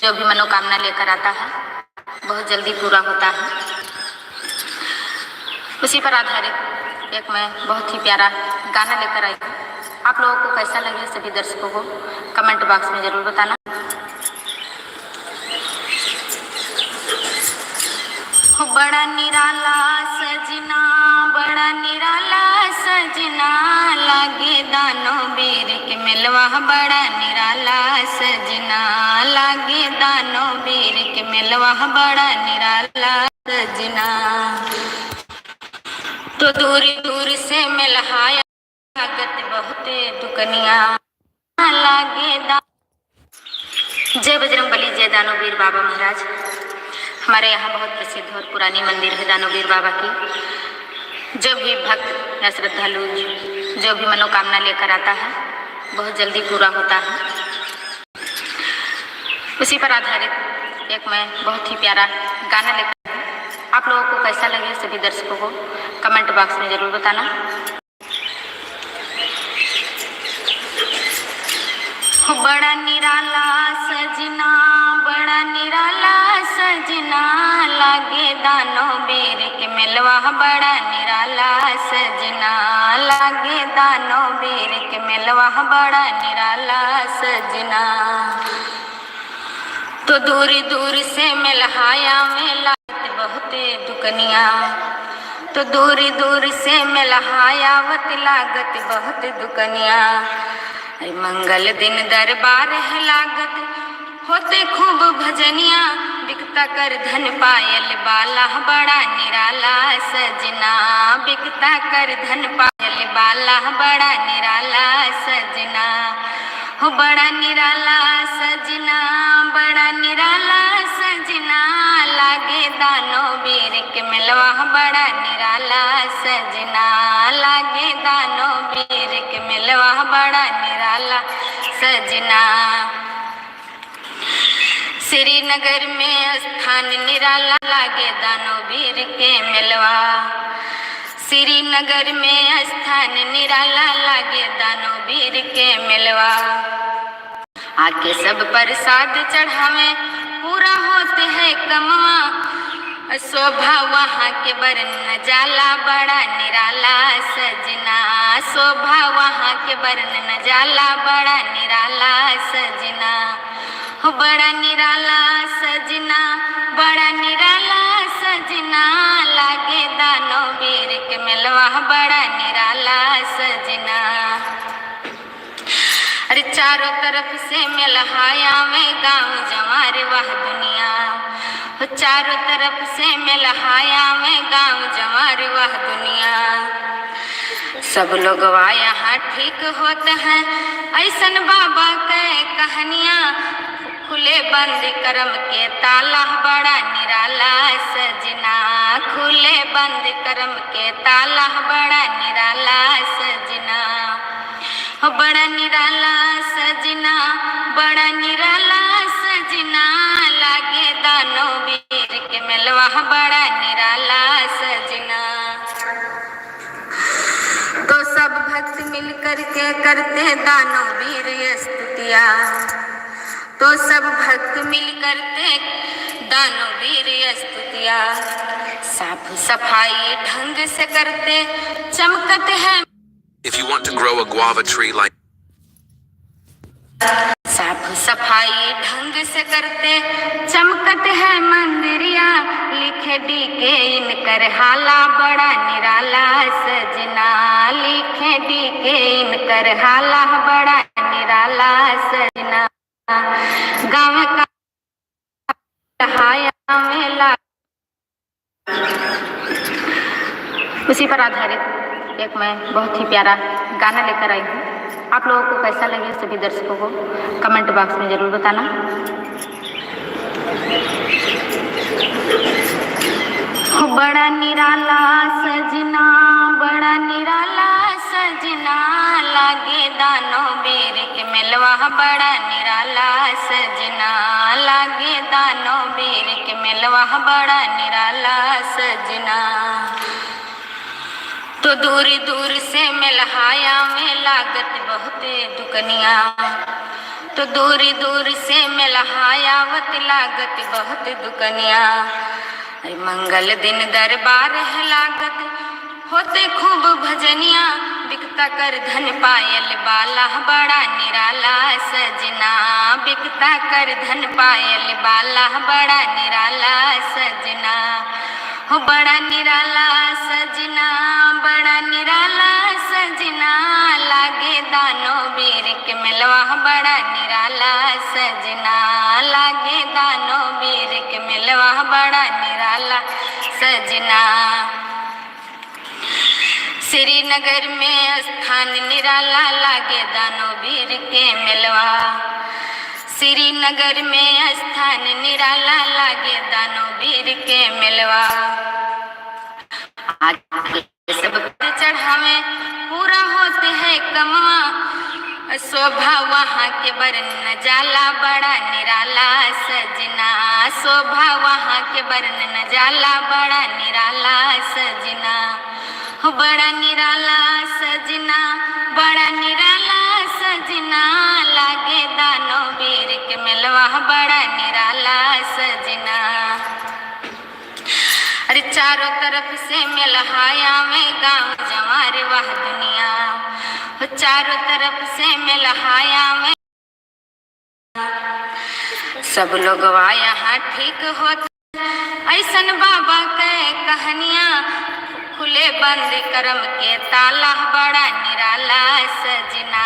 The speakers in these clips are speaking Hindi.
जो भी मनोकामना लेकर आता है बहुत जल्दी पूरा होता है। उसी पर आधारित एक मैं बहुत ही प्यारा गाना लेकर आई हूँ। आप लोगों को कैसा लगे सभी दर्शकों को कमेंट बॉक्स में जरूर बताना। बड़ा निराला सजना, बड़ा निराला सजना, लागे दानो वीर के मिलवा। बड़ा निराला सजना, लागे दानो वीर के मिलवा। बड़ा निराला सजना, तो दूर दूर से मिलहाया, लागत बहुते दुकनिया लागे दा। जय बजरंगबली, जय दानोवीर बाबा महाराज। हमारे यहाँ बहुत प्रसिद्ध और पुरानी मंदिर है दानोवीर बाबा की। जो भी भक्त या श्रद्धालु जो भी मनोकामना लेकर आता है बहुत जल्दी पूरा होता है। उसी पर आधारित एक मैं बहुत ही प्यारा गाना लेकर आई हूँ। आप लोगों को कैसा लगे सभी दर्शकों को कमेंट बॉक्स में जरूर बताना। बड़ा निराला सजना, बड़ा निराला सजना, लागे दानो वीर के मिलवा। बड़ा निराला सजना, लागे दानो वीर के मिलवा। बड़ा निराला सजना, तो दूर दूर से मिलहाया में लागत बहुते दुकनिया। तो दूर दूर से मिलहाया वत लागत बहुत दुकनिया। मंगल दिन दरबार है लागत होते खूब भजनिया। बिकता कर धन पायल बाला, बड़ा निराला सजना, बिकता कर धन पायल बाला। बड़ा निराला सजना, हो बड़ा निराला सजना, बड़ा निराला सजना, लागे दानो वीर के मिलवा। बड़ा निराला सजना, लागे दानो वीर के मिलवा। बड़ा निराला सजना, श्रीनगर में स्थान निराला, लागे दानो वीर के मिलवा। श्रीनगर में स्थान निराला, लागे दानो वीर के मिलवा। आके सब प्रसाद चढ़ावे पूरा होते है कमवा। शोभा वहाँ के बरन न जाला, बड़ा निराला सजना, शोभा वहाँ के बरन न जाला। बड़ा निराला सजना, हो बड़ा निराला सजना, बड़ा निराला सजना, लागे दानो वीर के मिलवा। बड़ा निराला सजना, अरे चारों तरफ से मिलहाया में गाँव जवार वह दुनिया। चारों तरफ से मिलहाया में गाँव जवार वह दुनिया। सब लोग यहाँ ठीक होते हैं ऐसन बाबा के कहानियाँ। खुले बंद करम के ताला, बड़ा निराला सजना, खुले बंद करम के ताला। बड़ा निराला सजना, बड़ा निराला सजना, बड़ा निराला सजना, लागे दानो वीर के मिलवा। बड़ा निराला सजना, तो सब भक्त मिलकर के करते दानो वीर स्तुतिया। तो सब भक्त मिलकर के दानो वीर स्तुतिया। साफ सफाई ढंग से करते चमकत है। If you want to grow a guava tree like साफ सफाई ढंग से करते चमकत है मंदिरिया। लिखे डी के इनकर हाला, बड़ा निराला सजना, लिखे डी के इनकर हाला। बड़ा निराला सजना, गाँव का मेला। उसी पर आधारित एक मैं बहुत ही प्यारा गाना लेकर आई हूँ। आप लोगों को कैसा लगे सभी दर्शकों को कमेंट बॉक्स में जरूर बताना। बड़ा निराला सजना, बड़ा निराला सजना, लागे दानो वीर के मिलवा। बड़ा निराला सजना, लागे दानो वीर के मिलवा। बड़ा निराला सजना, तो दूर दूर से मिलहाया में लागत बहुते दुकनिया। तो दूरी दूर से मिलहायावत लागत बहुत दुकनिया। मंगल दिन दरबार है लागत होते खूब भजनिया। बिकता कर धन पायल बाला बड़ा निराला सजना। बिकता कर धन पायल बाला बड़ा निराला सजना। हो बड़ा निराला सजना, बड़ा निराला सजना। लागे दानो वीर के मिलवा बड़ा निराला सजना। लागे दानो वीर के मिलवा बड़ा निराला सजना। श्रीनगर में स्थान निराला लागे दानो वीर के मिलवा। श्रीनगर में स्थान निराला लागे दानो वीर के मिलवा। सब चढ़ावे पूरा होते है कमवा। शोभा वहाँ के बरन न जाला बड़ा निराला सजना। शोभा वहाँ के बरन न जाला बड़ा निराला सजना। हो बड़ा निराला सजना, बड़ा निराला सजना। लागे दानो वीर के मिलवा बड़ा निराला सजना। अरे चारों तरफ से मिलहाया में गाँव जवार वाह दुनिया। चारों तरफ से मिलहाया में सब लोग यहाँ ठीक होता। ऐसन बाबा के कहानियाँ खुले बंद करम के ताला बड़ा निराला सजना।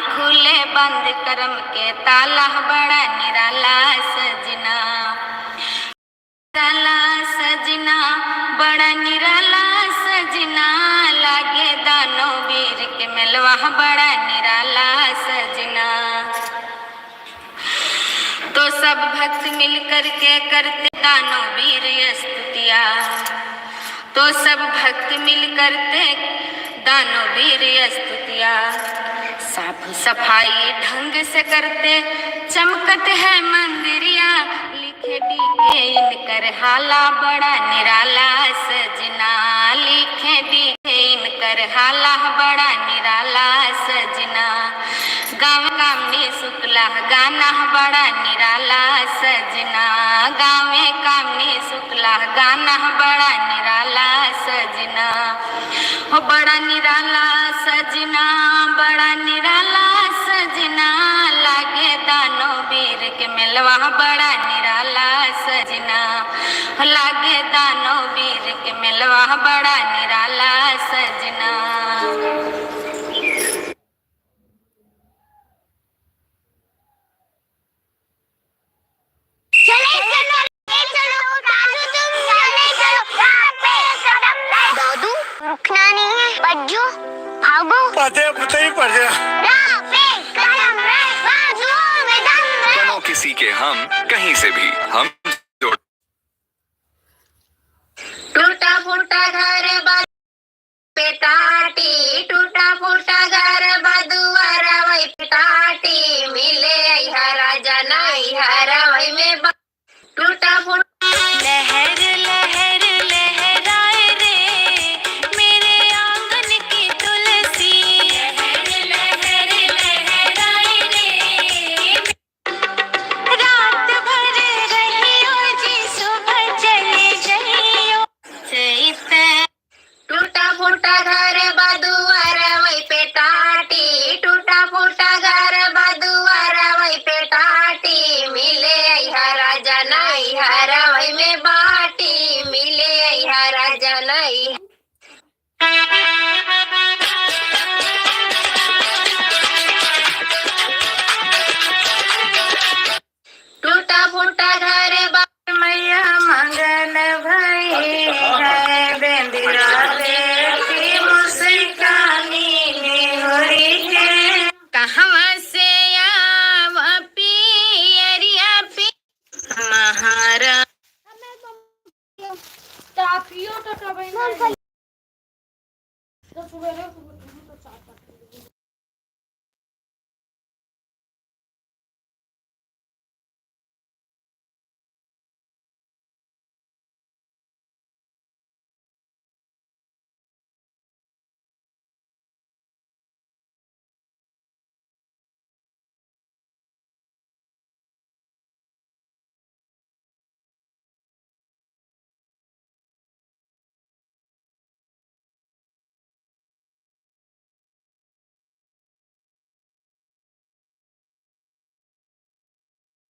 खुले बंद करम के ताला बड़ा निराला सजना। निराला सजना, बड़ा निराला सजना। लागे दानो वीर के मिलवा बड़ा निराला सजना। तो सब भक्त मिलकर के करते दानो वीर स्तुतिया। तो सब भक्त मिल करते दानो वीर स्तुतिया। साफ सफाई ढंग से करते चमकत है मंदिरिया। लिखे डीके इनकर हाला बड़ा निराला सजना। लिखे डीके इनकर हाला बड़ा निराला सजना। गाँव कामनी शुक्ला गाना बड़ा निराला सजना। गाँव कामनी शुक्ला गाना बड़ा निराला सजना। हो बड़ा निराला सजना, बड़ा निराला सजना। लागे दानो वीर के मिलवा बड़ा निराला सजना। लागे दानो वीर के मिलवा बड़ा निराला सजना। रुकना नहीं है, बज्जू भागो। पता ही पड़ गया। बनो किसी के हम कहीं से भी हम जोड़। टूटा फूटा घर पेटाटी। टूटा फूटा घर बदुआर वही पेटाटी। मिले राजा नहीं हर वही में